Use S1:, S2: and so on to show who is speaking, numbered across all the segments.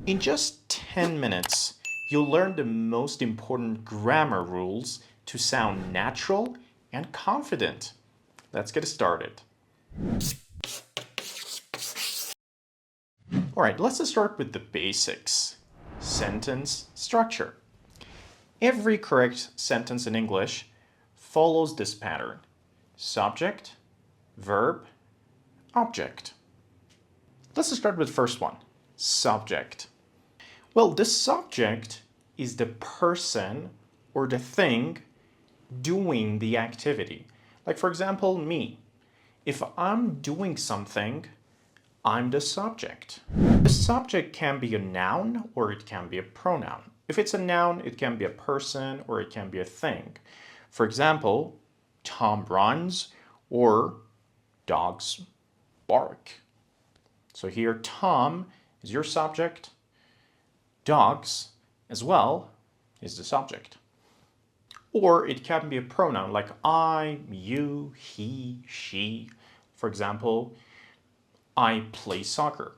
S1: In just 10 minutes, you'll learn the most important grammar rules to sound natural and confident. Let's get started. All right, let's start with the basics. Sentence structure. Every correct sentence in English follows this pattern. Subject, verb, object. Let's start with the first one, subject. Well, the subject is the person or the thing doing the activity. Like for example, me. If I'm doing something, I'm the subject. The subject can be a noun or it can be a pronoun. If it's a noun, it can be a person or it can be a thing. For example, Tom runs or dogs bark. So here, Tom is your subject. Dogs, as well, is the subject. Or it can be a pronoun like I, you, he, she. For example, I play soccer.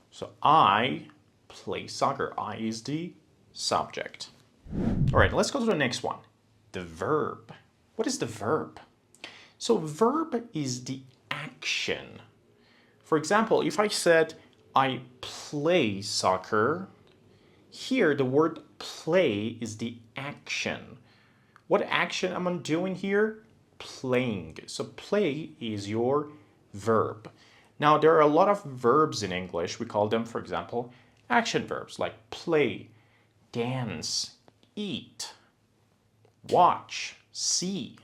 S1: So I play soccer. I is the subject. All right, let's go to the next one. The verb. What is the verb? So verb is the action. For example, if I said I play soccer, here the word play is the action. What action am I doing here? Playing. So play is your verb. Now there are a lot of verbs in English. We call them, for example, action verbs like play, dance, eat, watch, see.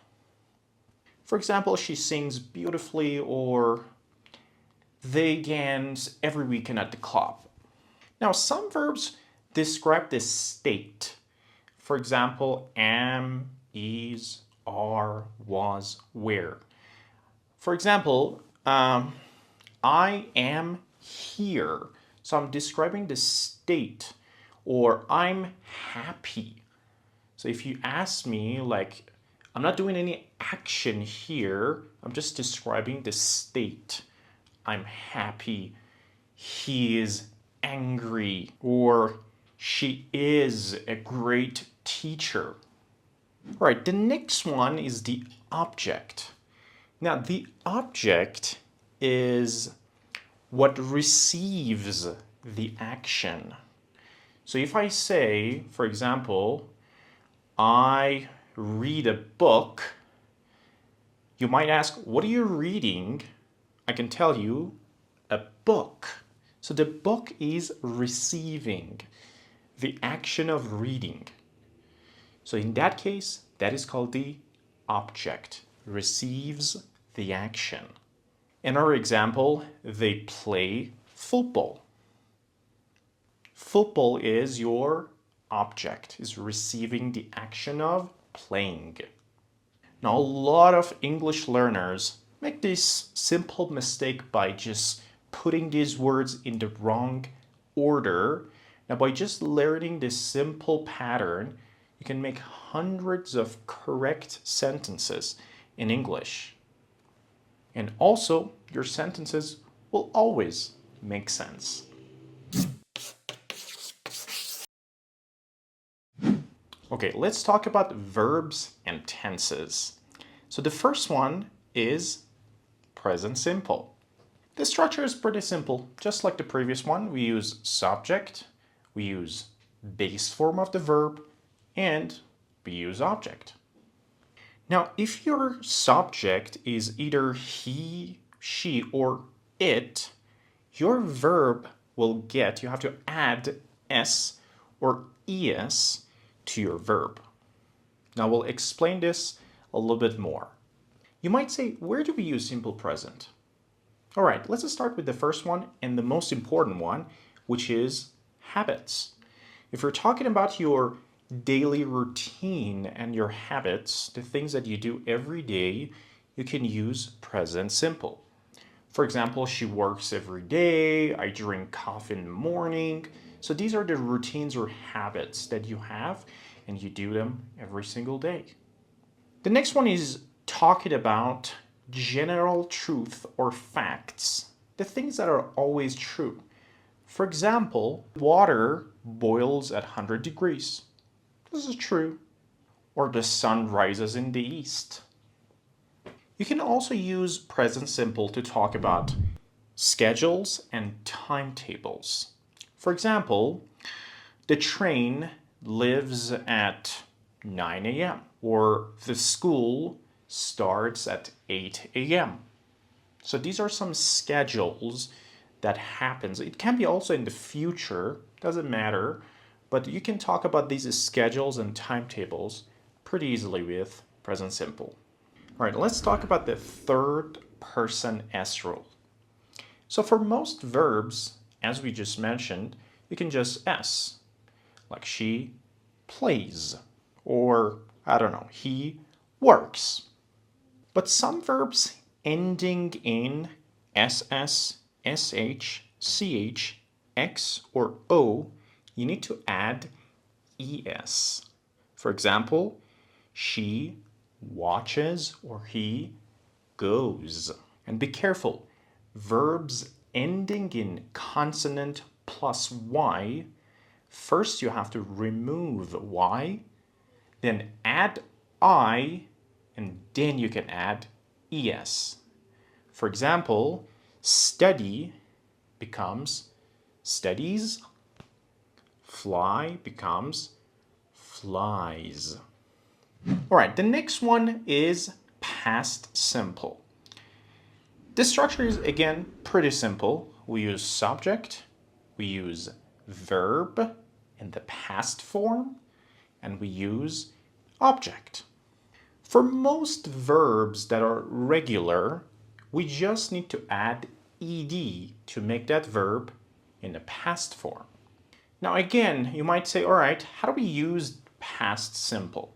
S1: For example, she sings beautifully, or they dance every weekend at the club. Now some verbs describe the state. For example, am, is, are, was, were. For example, I am here. So I'm describing the state, or I'm happy. So if you ask me, like, I'm not doing any action here, I'm just describing the state. I'm happy. He is angry, or she is a great teacher. All right, the next one is the object. Now, the object is what receives the action. So if I say, for example, I read a book, you might ask, what are you reading? I can tell you, a book. So the book is receiving the action of reading. So in that case, that is called the object, receives the action. Another example, they play football. Football is your object, is receiving the action of playing. Now, a lot of English learners make this simple mistake by just putting these words in the wrong order. Now, by just learning this simple pattern, you can make hundreds of correct sentences in English. And also, your sentences will always make sense. Okay, let's talk about verbs and tenses. So the first one is present simple. The structure is pretty simple. Just like the previous one, we use subject, we use base form of the verb, and we use object. Now, if your subject is either he, she, or it, your verb will get, you have to add s or es to your verb. Now, we'll explain this a little bit more. You might say, where do we use simple present? All right, let's start with the first one and the most important one, which is habits. If you're talking about your daily routine and your habits, the things that you do every day, you can use present simple. For example, she works every day, I drink coffee in the morning. So these are the routines or habits that you have, and you do them every single day. The next one is talking about general truth or facts, the things that are always true. For example, water boils at 100 degrees. This is true. Or the sun rises in the east. You can also use present simple to talk about schedules and timetables. For example, the train lives at 9 a.m. or the school starts at 8 a.m. So these are some schedules that happens. It can be also in the future, doesn't matter, but you can talk about these schedules and timetables pretty easily with present simple. All right, let's talk about the third person S rule. So for most verbs, as we just mentioned, you can just S, like she plays, or I don't know, he works. But some verbs ending in SS, SH, CH, X, or O, you need to add ES. For example, she watches or he goes. And be careful, verbs ending in consonant plus Y, first you have to remove Y, then add I, and then you can add ES. For example, study becomes studies, fly becomes flies. All right, the next one is past simple. This structure is, again, pretty simple. We use subject, we use verb in the past form, and we use object. For most verbs that are regular, we just need to add ed to make that verb in the past form. Now again, you might say, all right, how do we use past simple?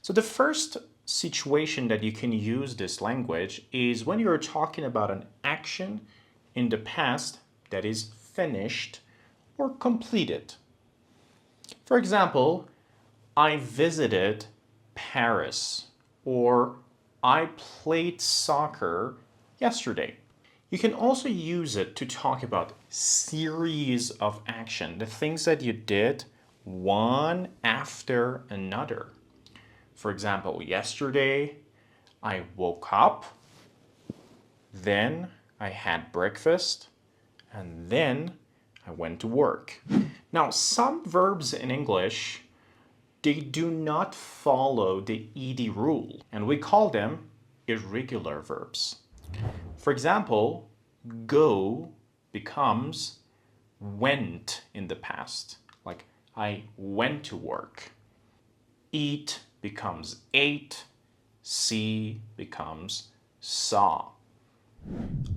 S1: So the first situation that you can use this language is when you're talking about an action in the past that is finished or completed. For example, I visited Paris, or I played soccer yesterday. You can also use it to talk about series of action, the things that you did one after another. For example, yesterday I woke up, then I had breakfast, and then I went to work. Now, some verbs in English, they do not follow the ed rule, and we call them irregular verbs. For example, go becomes went in the past, like I went to work. Eat becomes ate, see becomes saw.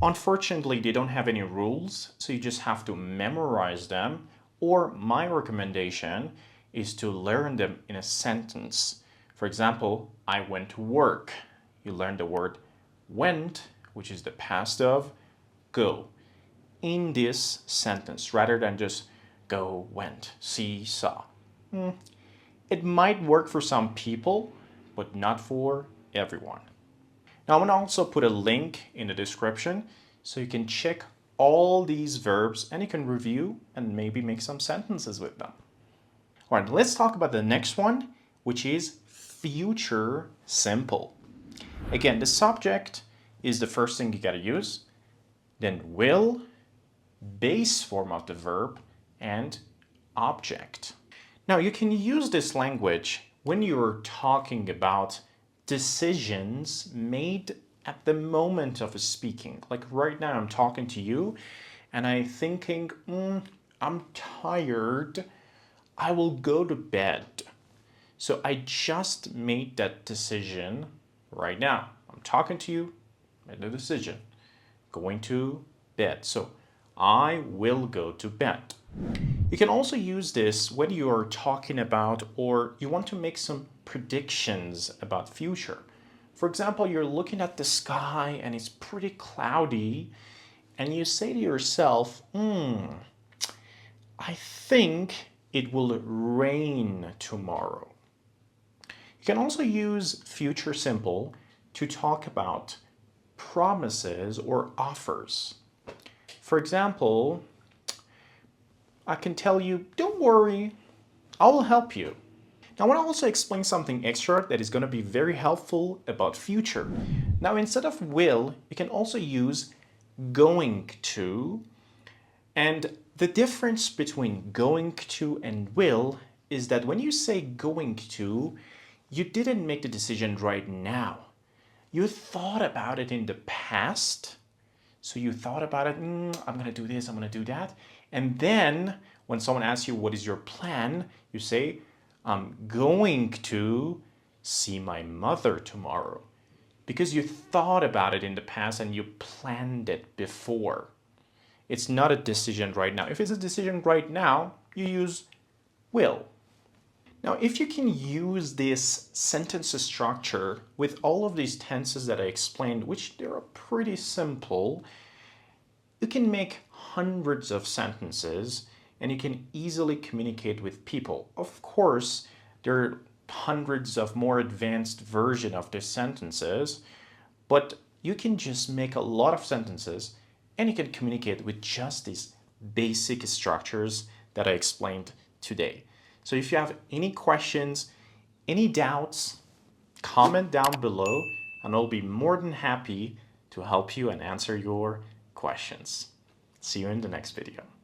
S1: Unfortunately, they don't have any rules, so you just have to memorize them, or my recommendation is to learn them in a sentence. For example, I went to work. You learn the word went, which is the past of go, in this sentence, rather than just go, went, see, saw. It might work for some people, but not for everyone. Now I'm going to also put a link in the description so you can check all these verbs and you can review and maybe make some sentences with them. All right, let's talk about the next one, which is future simple. Again, the subject is the first thing you got to use, then will, base form of the verb, and object. Now you can use this language when you're talking about decisions made at the moment of speaking. Like right now I'm talking to you and I'm thinking, I'm tired, I will go to bed. So I just made that decision right now. I'm talking to you, made a decision, going to bed. So I will go to bed. You can also use this when you are talking about or you want to make some predictions about future. For example, you're looking at the sky and it's pretty cloudy and you say to yourself, I think it will rain tomorrow. You can also use future simple to talk about promises or offers. For example, I can tell you, don't worry, I will help you. Now, I want to also explain something extra that is going to be very helpful about future. Now, instead of will, you can also use going to. And the difference between going to and will is that when you say going to, you didn't make the decision right now. You thought about it in the past. So you thought about it, I'm going to do this, I'm going to do that. And then when someone asks you, what is your plan? You say, I'm going to see my mother tomorrow. Because you thought about it in the past and you planned it before. It's not a decision right now. If it's a decision right now, you use will. Now, if you can use this sentence structure with all of these tenses that I explained, which they are pretty simple, you can make hundreds of sentences and you can easily communicate with people. Of course, there are hundreds of more advanced versions of these sentences, but you can just make a lot of sentences and you can communicate with just these basic structures that I explained today. So if you have any questions, any doubts, comment down below and I'll be more than happy to help you and answer your questions. See you in the next video.